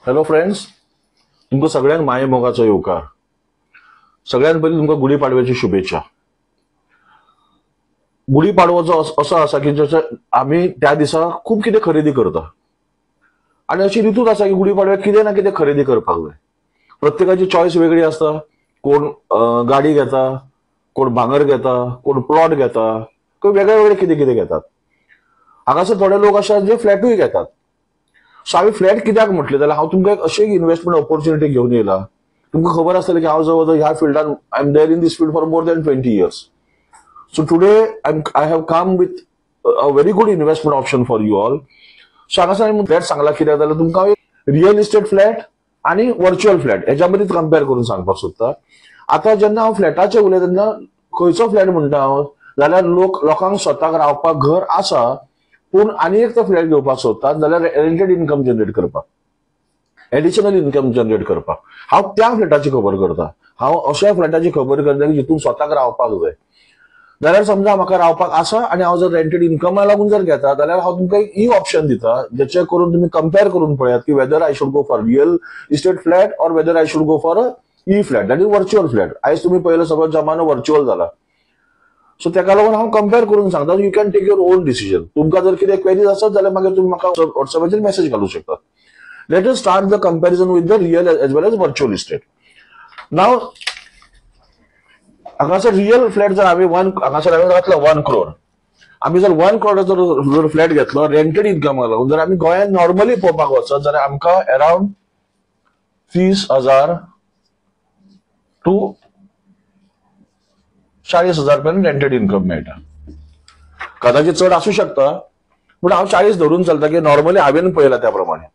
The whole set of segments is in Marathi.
हॅलो फ्रेंड्स, तुमकां सगळ्यांक माये मोगाचो येवकार. सगळ्यात पयलीं तुमकां गुढीपाडव्याची शुभेच्छा. गुढीपाडवो जो असो आसा की जसं आमी त्या दिसा खूब कितें खरेदी करता आनी अशी ऋतूच आसा की गुढीपाडव्याक कितें ना कितें खरेदी करपाक जाय. प्रत्येकाची चॉयस वेगळी आसता. कोण गाडी घेता, कोण भांगर घेता, कोण प्लॉट घेता, कोण वेगळे वेगळे कितें कितें घेतात. हांगासर थोडे लोक आसात जे फ्लॅटूय घेतात. सो हांवें फ्लॅट कित्याक म्हटलें जाल्यार हांव तुमकां एक अशी इन्व्हेस्टमेंट ऑपॉर्च्युनिटी घेवन येयला. तुमकां खबर आसतलें की हांव जवळ जवळ ह्या फिल्डान I am there in this field for more than 20 years. So today I have come with a very good investment option for you all. So हांगासर हांवें फ्लॅट सांगला कित्याक जाल्यार तुमकां रियल इस्टेट फ्लॅट आनी व्हर्च्युअल फ्लॅट हेच्या मदींच कंपेअर करून सांगपाक सोदता. आतां जेन्ना हांव फ्लॅटाचें उलयता तेन्ना खंयचो फ्लॅट म्हणटा हांव जाल्यार लोकांक स्वताक रावपाक घर आसा पूण आनी एक तो फ्लॅट घेवपाक सोदतात जाल्यार रेंटेड इन्कम जनरेट करपाक, एडिशनल इन्कम जनरेट करपाक. हांव त्या फ्लॅटाची खबर करता. हांव अशा फ्लॅटाची खबर करता की जितून स्वताक रावपाक जाय. जाल्यार समजा म्हाका रावपाक आसा आनी हांव जर रेंटेड इन्कमा लागून जर घेता जाल्यार हांव तुमकां एक ई ऑप्शन दिता जेचे करून तुमी कंपेअर करून पळयात की whether I should go for real estate flat or whether I should go for a E flat that is virtual flat. आयज तुमी पळयलो सगळो जमानो व्हर्च्युअल जाला. सो तेका लागून हांव कंपेअर करून सांगता. You can take your own decision. तुमकां जर कितें क्वेरीज आसत जाल्यार मागीर तुमी म्हाका व्हॉट्सअपाचेर मेसेज घालूं शकतात. Let us start the comparison with the real as well as virtual estate. Now, हांगासर रियल फ्लॅट जर आम्ही हांगासर हांवें घातलो 1 crore. आम्ही जर 1 crore जर फ्लॅट घेतलो रेंटेड इन्कमाक लागून जर आम्ही गोंयांत नॉर्मली पळोवपाक वचत जाल्यार आमकां अराउंड 30,000 टू 40,000 पर्यंत रेंटेड इन्कम मेळटा. कदाचित चड आसूं शकता पूण हांव 40 धरून चलता की नॉर्मली हांवें पळयला त्या प्रमाणे.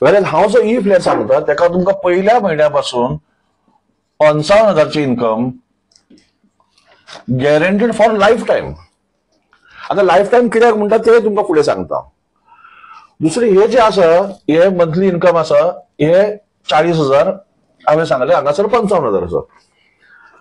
वेळेस हांव जो ई फ्लॅट सांगता तेका तुमकां पहिल्या म्हयन्यापासून 55,000ची income guaranteed for life time. आता लाईफ टाईम कित्याक म्हणटा ते तुमकां फुडें सांगता. दुसरे हे जे आसा हे मंथली इन्कम आसा हे 40,000 हांवें सांगले. हांगासर 55,000 आसा.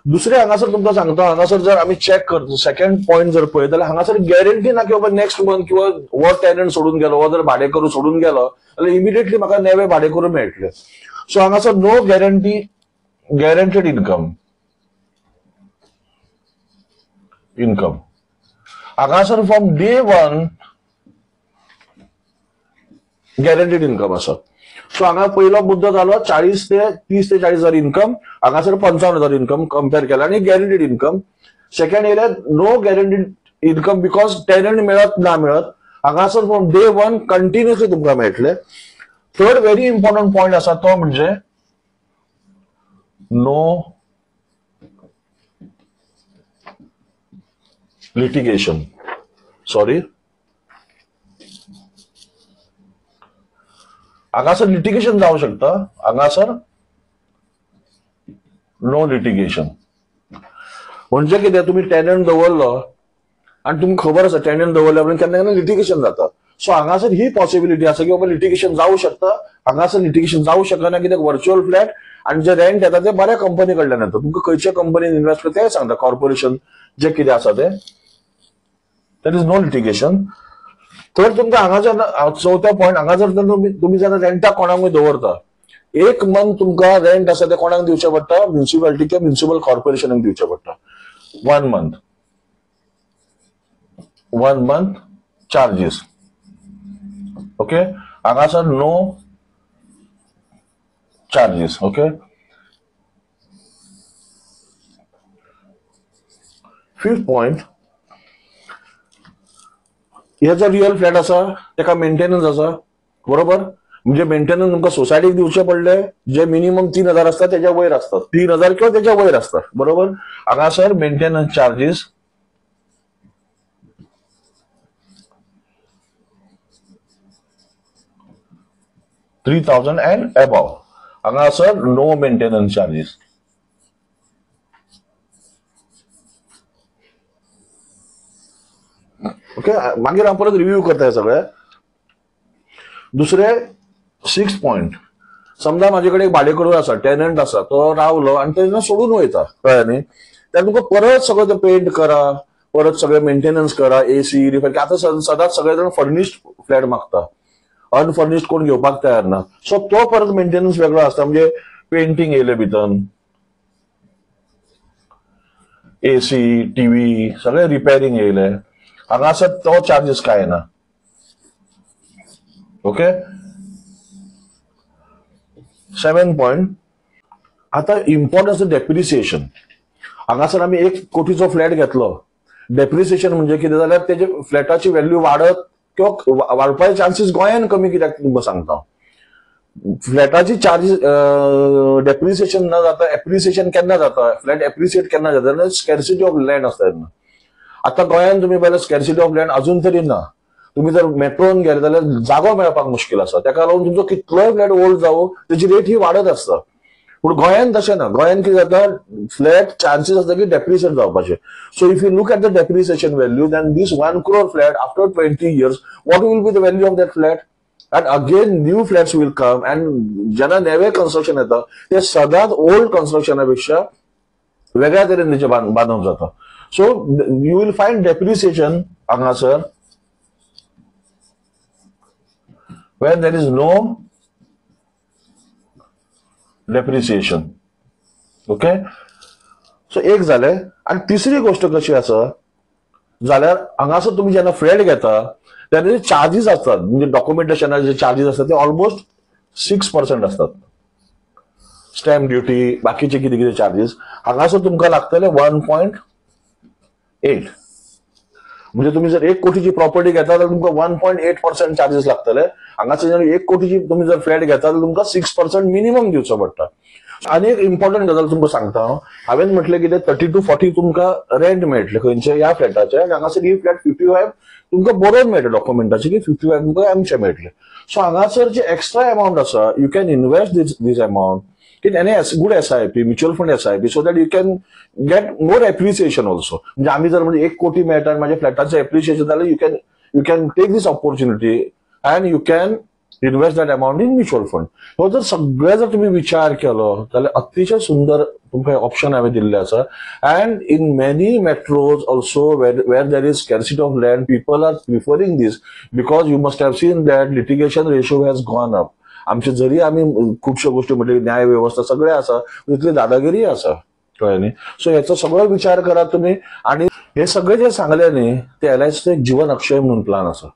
दुसरे हांगासर तुमकां सांगता हांगासर जर आमी चॅक करता सेकंड पॉयंट जर पळयत जाल्यार हांगासर गॅरंटी ना की बाबा नेक्स्ट मंथ किंवा वो टेनंट सोडून गेलो वो जर भाडेकरू सोडून गेलो जाल्यार इमिडिएटली म्हाका नवे भाडेकरू मेळटले. सो हांगासर नो गॅरंटी, गॅरंटेड इन्कम. हांगासर फ्रॉम डे 1 गॅरंटेड इन्कम आसा. सो हांगा पयलो मुद्दो जालो 30 ते 40,000 इन्कम. हांगासर 55,000 इन्कम कंपेअर केला आनी गॅरंटेड इन्कम. सेकंड येयल्यार no guaranteed income because tenant मेळत ना मेळत. हांगासर फ्रॉम डे 1 कंटिन्युअसली तुमकां मेळटले. थर्ड व्हेरी इम्पॉर्टंट पॉयंट आसा तो म्हणजे नो लिटिगेशन. सॉरी, हांगासर लिटिगेशन जावं शकता. हांगासर नो लिटिगेशन म्हणजे कितें तुमी टेनंट दवरलो आनी तुमकां खबर आसा टेनंट दवरल्या उपरांत केन्ना केन्ना लिटिगेशन जाता. सो हांगासर ही पॉसिबिलिटी आसा की बाबा लिटिगेशन जावं शकता. हांगासर लिटिगेशन जावं शकना कित्याक व्हर्च्युअल फ्लॅट आनी जे रेंट येता ते बऱ्या कंपनी कडल्यान येता. तुमकां खंयच्या कंपनीन इन्वेस्ट करता तें सांगता कॉर्पोरेशन जे कितें आसा ते. That is no litigation. तर तुमकां हांगासर चवथो पॉयंट हांगा जर तुमी जर रेंटाक कोणाकूय दवरता 1 month तुमकां रेंट आसा ते कोणाक दिवचें पडटा म्युन्सिपालिटी किंवा म्युन्सिपल कॉर्पोरेशनाक दिवचें पडटा. 1 month 1 month चार्जीस. ओके, हांगासर no charges. Okay, fifth point हे जो रियल फ्लॅट आसा तेका मेंटेनन्स आसा बरोबर. म्हणजे मेंटेनन्स तुमकां सोसायटीक दिवचे पडले जे मिनिमम 3,000 आसता तेच्या वयर आसतात. 3,000 किंवा तेच्या वयर आसतात बरोबर. हांगासर मेंटेनन्स चार्जीस 3,000 अँड अबाव. हांगासर नो मेंटेनन्स चार्जीस. ओके, मागीर हांव परत रिव्ह्यू करता हे सगळे. दुसरे 6th पॉइंट समजा माझे कडेन एक भाडेकरू आसा टेनंट आसा तो रावलो आनी तो सोडून वयता कळ्ळें न्ही. त्याला तुमकां परत सगळं ते पेंट करा परत सगळे मेंटेनन्स करा एसी रिपेअर. आता सदांच सगळे जण फर्निश्ड फ्लॅट मागता. अनफर्निश्ड कोण घेवपाक तयार ना. सो तो परत मेंटेनन्स वेगळो आसता. म्हणजे पेंटिंग येयले भितर, एसी, टीव्ही सगळे रिपेरिंग येयले, हांगासर तो चार्जेस काय ना. ओके. 7 पॉइंट. आता इम्पॉर्टन्स डेप्रिसिएशन. हांगासर आम्ही 1 कोटीचो फ्लॅट घेतलो, डेप्रिसिएशन म्हणजे कितें जाल्यार तेजे फ्लॅटाची व्हॅल्यू वाडत किंवा वाडपाचे चान्सीस गोंयान कमी. कित्याक तुमकां सांगता, फ्लॅटाची चार्जीस डेप्रिसिएशन न जाता एप्रिसिएशन केन्ना जाता, फ्लॅट एप्रिसिएट केन्ना जाता, स्कॅर्सिटी ऑफ लँड आसता तेन्ना. आता गोंयान तुम्ही पळयल्यार स्कॅर्सिटी ऑफ लँड अजून तरी ना. तुम्ही जर मेट्रोन गेले जाल्यार जागो मेळपाक मुश्कील आसा. ताका लागून तुमचो कितलोय फ्लॅट ओल्ड जावं तेजी रेट ही वाडत आसता. पूण गोंयान तशें ना. गोंयान कितें जाता, फ्लॅट चान्सीस आसता की डेप्रिसिएट जावपाचे. So if you look at the depreciation value, then this 1 crore flat after 20 years, what will be the value of that flat? And again new flats will come, and जेन्ना नवे कन्स्ट्रक्शन येता ते सदांच ओल्ड कन्स्ट्रक्शनापेक्षा वेगळ्या तरेन तेचे बांदप जाता. So you will find depreciation हांगासर when there is no depreciation. Okay. So एक जाले. आणि तिसरी गोष्ट कशी आसा जाल्यार हांगासर तुम्ही जेन्ना फ्लॅट घेता तेन्ना जे चार्जीस असतात, म्हणजे डॉक्युमेंटेशनाचे जे चार्जीस असतात ते ऑलमोस्ट 6% असतात. स्टॅम्प ड्युटी, बाकीचे कितें कितें चार्जीस हांगासर तुमकां लागतले 1.8. म्हणजे तुम्ही जर 1 कोटीची प्रॉपर्टी घेता जाल्यार तुमकां 1.8% चार्जीस लागतले. हांगासर 1 कोटीची तुम्ही जर फ्लॅट घेता जाल्यार तुमकां 6% मिनिमम दिवचो पडटा. आणि एक इम्पॉर्टंट गजाल तुमकां सांगता हांवें म्हटलें की 30 to 40 तुमकां रेंट मेळटले खंयचे ह्या फ्लॅटाचे. हांगासर ही फ्लॅट 55 तुमकां बरोवन मेळटले डॉक्युमेंटाचे की 55 तुमकां आमचे मेळटले. सो हांगासर जे एक्स्ट्रा अमाउंट आसा you can invest this amount in any good SIP, mutual fund SIP, so that you can get more appreciation also. म्हणजे आम्ही जर म्हणजे 1 कोटी मेळटा माझ्या फ्लॅटाचे एप्रिसिएशन जाल्यार you can take this opportunity and you can invest that amount in mutual fund. हो जर सगळे जर तुम्ही विचार केलो जाल्यार अतिशय सुंदर तुमकां ऑप्शन हांवें दिल्ले आसा. and in many metros also where there is scarcity of land, people are preferring this because you must have seen that litigation ratio has gone up. आमचे जरी आम्ही खूपशा गोष्टी म्हटले न्याय व्यवस्था सगळे आसा, तितली दादागिरी आसा. कळ्ळें न्ही. सो हेचो सगळो विचार करा तुम्ही. आणि हे सगळे जे सांगले न्ही ते LICचो एक जीवन अक्षय म्हणून प्लान आसा.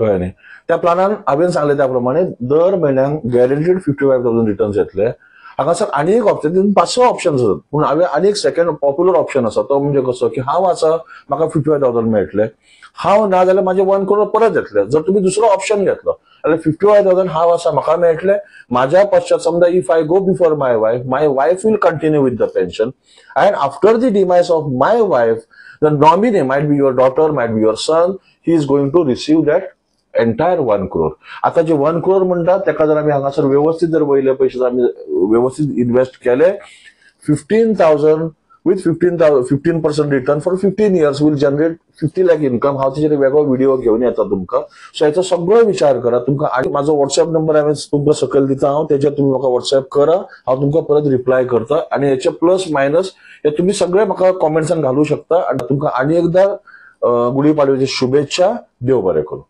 कळ्ळें न्ही. त्या प्लानान हांवें सांगले त्या प्रमाणे दर म्हयन्याक गॅरंटीड 55,000 रिटर्न्स येतले. हांगासर आनी एक ऑप्शन 5 ऑप्शन्स आसात. पूण हांवें आनी एक सेकंड पॉप्युलर ऑप्शन आसा तो म्हणजे कसो की हांव आसा म्हाका 55,000 मेळटले, हांव ना जाल्यार माझे 1 crore परत येतले. जर तुम्ही दुसरो ऑप्शन घेतलो जाल्यार 55,000 हांव आसा म्हाका मेळटले. माझ्या पश्चात समजा if I go before my wife will continue with the pension, and after the demise of my wife the nominee might be your daughter, might be your son, he is going to receive that entire 1 crore. आता जे 1 crore म्हणतात त्याका जर आम्ही हांगासर व्यवस्थित जर वयले पैसे जर आम्ही व्यवस्थित इन्व्हेस्ट केले, 15,000 with 15% return for 15 years will generate 50 lakh income. हांव तेजेर वेगळो व्हिडिओ घेऊन येता तुमकां. सो हेचो सगळो विचार करा तुमकां. आणि माझो व्हॉट्सअप नंबर हांवें तुमकां सकयल दिता, हांव तेजेर तुम्ही म्हाका व्हॉट्सअप करा, हांव तुमकां परत रिप्लाय करता. आणि हेचे प्लस मायनस हे तुम्ही सगळे म्हाका कॉमेंट्सान घालू शकता. आणि तुमकां आनी एकदा गुढीपाडव्याची शुभेच्छा. देव बरें करूं.